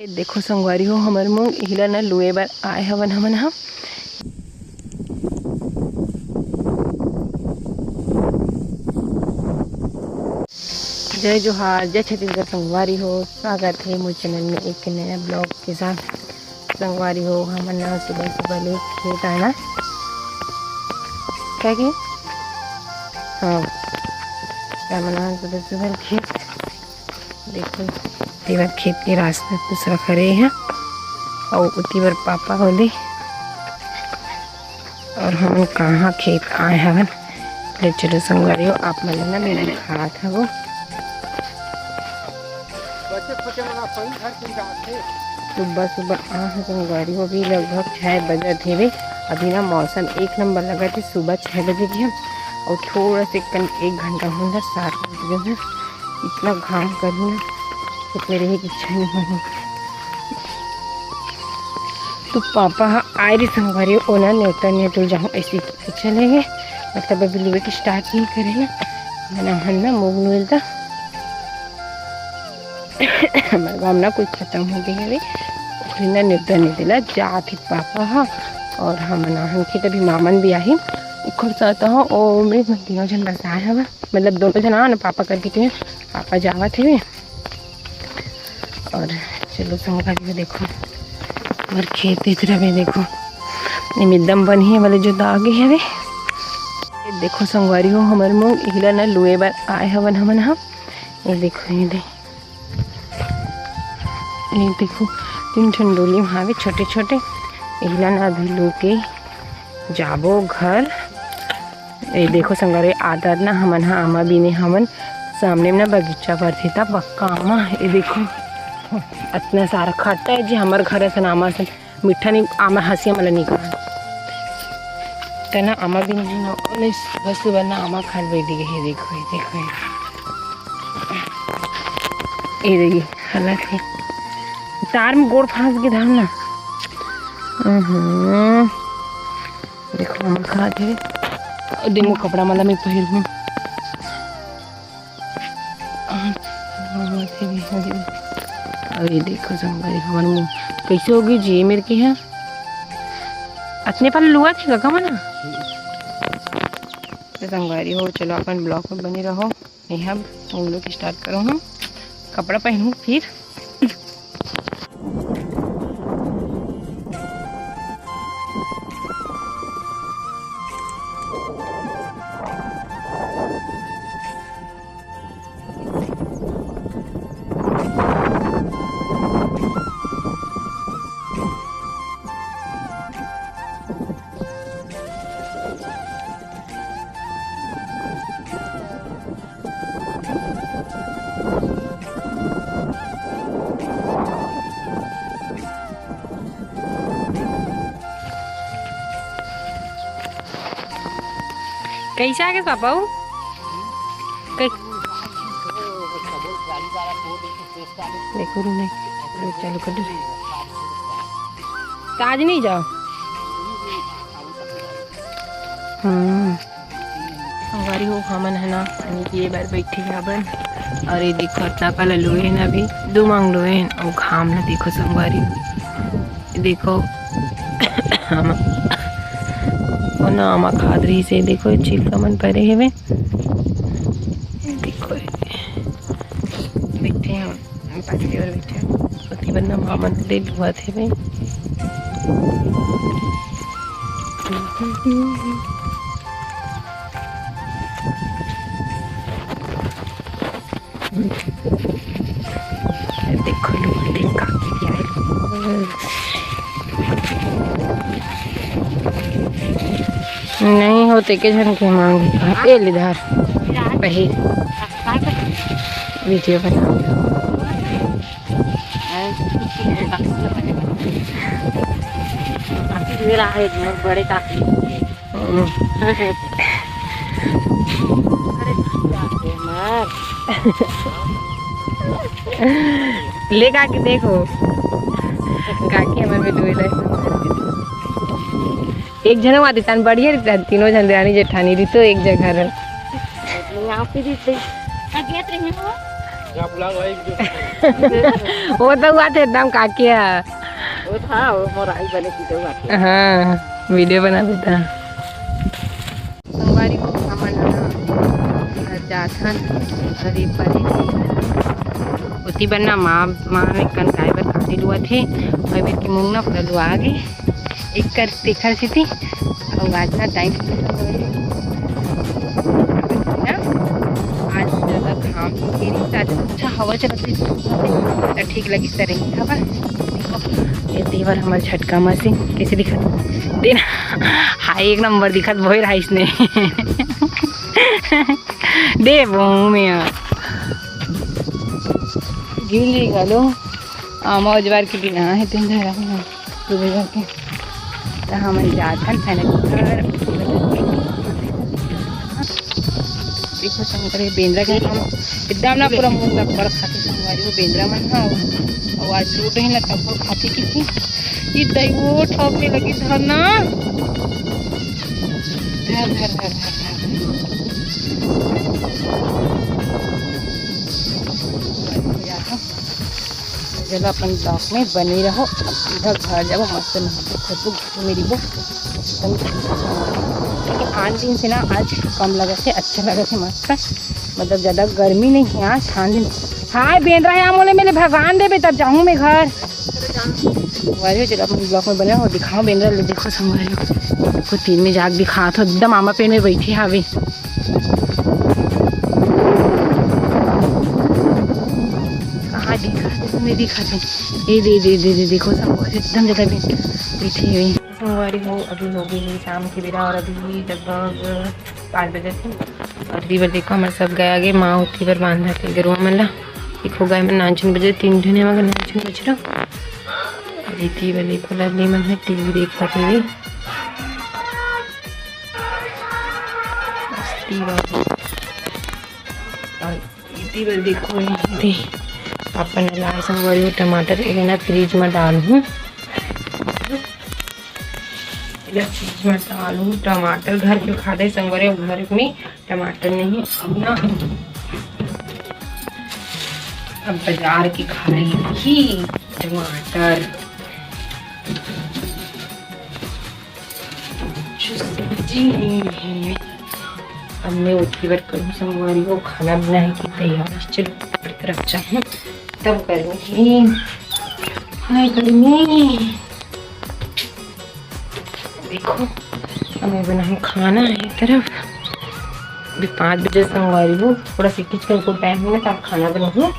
देखो संगवारी हो हमर मूंग हिला न लुए बर आए हवन हमन ह। जय जोहार, जय छत्तीसगढ़ संगवारी हो। स्वागत है मुझ चैनल में एक नया ब्लॉग के साथ। संगवारी हो हमन न सुबह सुबह ले खेत आना क्या कि हाँ हमन सुबह सुबह खेत देखो तेरा खेत के रास्ते दूसरा खड़े हैं और उती बार पापा होले और हम कहाँ खेत आए हवन। ले चलो संगवारी हो आप मन ना मेरा खात हवो। सुबह सुबह आ संगवारी हो भी लगभग 6 बजे थे। अभी ना मौसम एक नंबर लगा थे। सुबह 6 बजे की हम और थोड़ा से 1 घंटा होगा 7 बज गए। इतना घाम करी ना कितने रहे की इच्छा नहीं होगी। तो पापा आए रे संगवारी ओना न्योता नहीं तो जहाँ ऐसे चलेंगे मतलब अभी लुए की स्टार्ट नहीं करे ना मना हन ना मूंग मिलता हमारे गाँव ना कुछ खत्म हो गई है ना न्योता नहीं दिला जात पापा हाँ और हम हम के तभी मामन भी आई खुर्साता हो और मेरे तीनों जन बस आए हवा मतलब दोनों जन आ ना पापा करके थे पापा जावा थे और चलो संगवारी देखो और खेत इस तरह में देखो एकदम बनी है वाले जो दागे है वे देखो संगवारी हो हमारे मूंग हिला न लुए बार आए हवन हमन हम। ये देखो ये देखो 3 ठंडोली हावे छोटे छोटे हिला न अभी लू के जाबो घर। ये देखो संगवारी आदर ना हमन हा आमा बीने हमन सामने में ना बगीचा पर थी था पक्का आमा। ये देखो इतना सारा खट्टा है जी हमारे घर से आमा से मीठा नहीं आमा हंसिया मतलब नहीं खा तना आमा भी नहीं सुबह सुबह ना आमा खाल दी गई। देखो ये देखो ये देखिए हालत है तार में गोड़ फांस के धाम ना देखो आमा खाते देखो कपड़ा मतलब मैं पहन हूँ और ये देखो संगवारी हमारे मुँह कैसे होगी जी मेरे की है अपने पास लुआ थे का मना तो संगवारी हो चलो अपन ब्लॉग में बने रहो। नहीं हम लोग स्टार्ट करो हम कपड़ा पहनूँ फिर कैसे आगे पापा देखो नहीं चालू कर दो तो आज नहीं जाओ। संगवारी हो हमन है ना ये बार बैठी है अपन और ये देखो इतना पहले लोहे ना अभी 2 मांग लोहे और घाम ना देखो संगवारी देखो हम ना आमा खाद रही से देखो छिलका मन परे है देखो बैठे हैं पाछे और बैठे पति बनना मामन ले लुआ थे वे देखो लुआ थे काकी भी आए नहीं होते के जन के मांग ए लिधार पहले वीडियो बना बड़े काफी ले काकी देखो काकी हमारे में एक जन आती तन बढ़िया तीनों जन रानी जेठानी रही तो एक जगह वो तो हुआ था एकदम काकिया। वो था वो मोराई बने की तो बात है। हाँ वीडियो बना देता। संगवारी को सामान घर जाथन अरे परे उती बनना माँ में कन काय बर काटे लुआ थे और बेर की मूंग ना पूरा लुआ आगे एक कर देखा सी थी और आज ना टाइम आज ज़्यादा घाम की अच्छा हवा चलती तो ठीक लगी सर हवा। ये देवर हमारे झटका मशीन कैसे दिखा देना हाई एक नंबर दिखत भोर है इसने दे वो में गिली गलो आमा उजवार के बिना है तीन धरा सुबह के तो हम जाथन घर देखो संगरे बेंद्रा के हम एकदम ना पूरा मुंह तक बर्फ खाते संगवारी वो बेंद्रा मन हाँ और आज लूट ही ना तब खाती की थी ये दही वो ठोकने लगी धरना धर धर धर चलो अपन ब्लॉक में बनी रहो। इधर घर जाओ मस्त नहाते खुद मेरी वो लेकिन 8 दिन से ना आज कम लगे थे अच्छा लगे थे मस्त मतलब ज़्यादा गर्मी नहीं है आज 8 दिन। हाय बेंद्रा यहाँ बोले मेरे भगवान देवे तब जाऊँ मैं घर वाले चलो अपन ब्लॉक में बने हो दिखाओ बेंद्रा ले देखो संभालो को 3 में जाग दिखा तो एकदम मामा पेड़ में बैठी हावी कहाँ दिखा नहीं दिखाते ये दे देखो संभालो एकदम ज़्यादा बैठी हुई संगवारी हो अभी हो गई है शाम की बेरा और अभी लगभग 5 बजे थे और दीवर देखो हमारे सब गया आगे माँ उठी पर बांधा के गरुआ मला एक हो गए मैं 9 बजे 3 घंटे मगर 9 बज रहा रीति वाली को लगनी मन है टीवी देखा थे और रीति वाली देखो थे पापा ने लाए संगवारी टमाटर एक फ्रिज में डालूँ फ्रिज में डालूँ टमाटर घर के खाते संगवारी घर में टमाटर नहीं अब ना अब बाजार की खा रही थी टमाटर सब्जी नहीं है। अब मैं उठी बार करूँ संगवारी को खाना बनाने की तैयारी चलो तरफ जाऊँ तब करूँगी हाय गर्मी देखो हमें बनाए खाना है एक तरफ अभी 5 बजे संगवारी को थोड़ा सी किचन को टाइम है तब खाना बनाऊँ और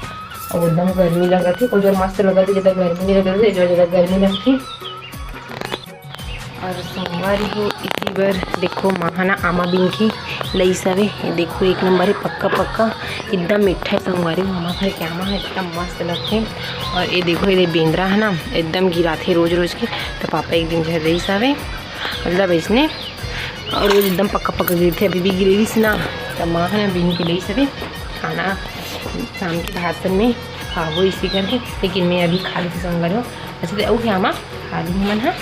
एकदम गर्मी लगा थी और जो मस्त लगा थी ज़्यादा गर्मी नहीं लगा थी जो ज़्यादा गर्मी लगती और संगवारी हो इसी बार देखो महाना आमा बिन की लई सवे देखो एक नंबर है पक्का पक्का एकदम मीठा है संगवारी मामा घर के आमा है एकदम मस्त लगते हैं। और ये देखो ये बेंद्रा है ना एकदम गिराते रोज रोज के तो पापा एक दिन घर रही सवे मतलब इसने और रोज एकदम पक्का पक्का गिरते अभी भी गिरी से ना तो माँ है ना बिन के लई सवे खाना शाम के भाषण में खाओ इसी करके लेकिन मैं अभी खा ली थी संगवारी अच्छा तो क्या आमा खा ली मन हाँ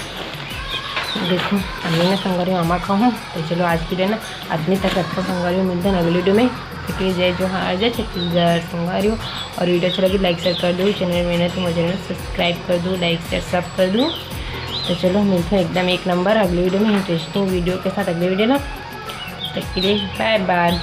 देखो अभी ना संगवारी आमा खाऊँ तो चलो आज की ना आदमी तक अच्छा संगवारी मिलता है अगले वीडियो में क्योंकि जय जो हार जय छत्तीसगढ़ संगवारी और वीडियो अच्छा लगी लाइक शेयर कर दो चैनल में तो मुझे चैनल सब्सक्राइब कर दो लाइक शेयर सब कर दूँ तो चलो मिलते हैं एकदम एक नंबर अगले वीडियो में इंटरेस्टिंग वीडियो के साथ अगले वीडियो ना तक के लिए बाय बाय।